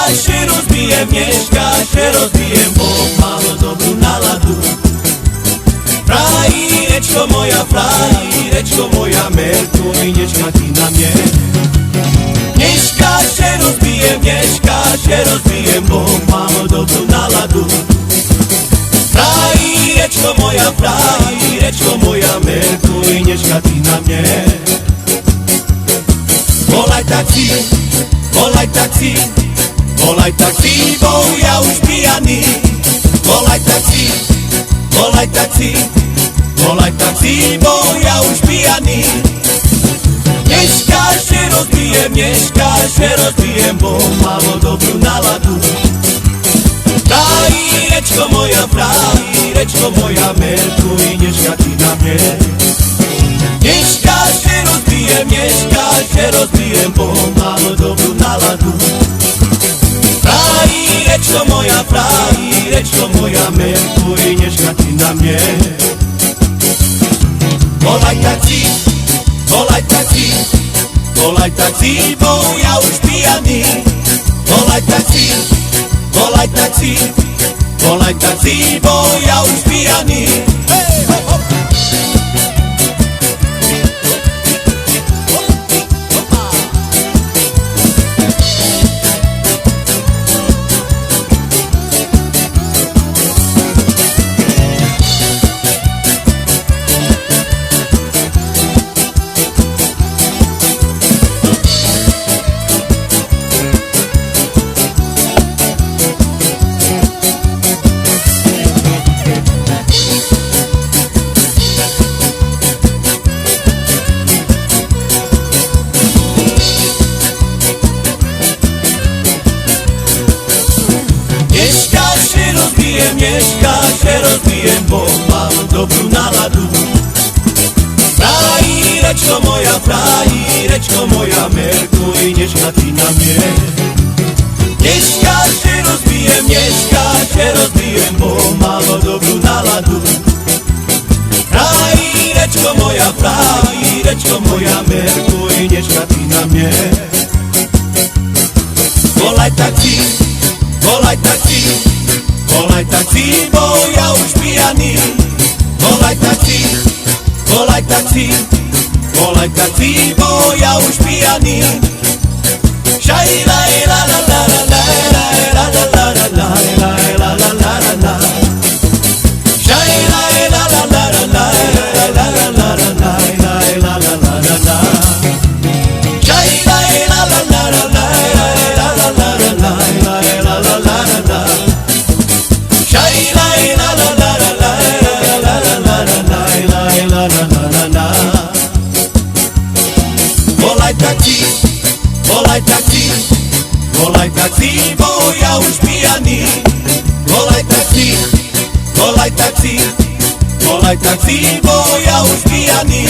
się rozbijem, Mieszka się rozbijem, bo mam dobrą naladu. Frajreczko moja, Merkuj, nie czekaj na mnie. Mieszka się rozbijem, bo mam dobrą naladu. Frajreczko moja, Merkuj, nie czekaj na mnie. Volaj taksi, volaj taksi, volaj taksi, bo ja już pijany. Volaj taksi, volaj taksi, volaj taksi, bo ja już pijany. Mieszka się rozbijem, bo mam dobrą naladu. Frajreczko moja, Merkuj, nie czekaj na mnie. Mieszka się rozbijem, bo mam dobrą naladu. Frajreczko moja, Merkuj, nie czekaj na mnie. Volaj taksi, volaj taksi, volaj taksi, bo ja już pijany. Volaj taksi, volaj taksi, volaj taksi, bo ja już pijany. Mieszka się rozbijem, bo mam dobrą naladu. Frajreczko moja, Merkuj, nie czekaj na mnie. Mieszka się rozbijem, bo mam dobrą naladu. Frajreczko moja, Merkuj, nie czekaj na mnie. Volaj taksi, volaj taksi, volaj taksi, bo ja już pijany. Volaj taksi, volaj taksi, volaj taksi, bo ja już pijany. Shai la la la la la la la la la la la la la la. Shai la la la la la la la la la la la la. Shai la la la la la la la la la la la. Volaj taksi, volaj taksi, volaj taksi, bo ja już pijany. Volaj taksi, volaj taksi, volaj taksi, bo ja już pijany.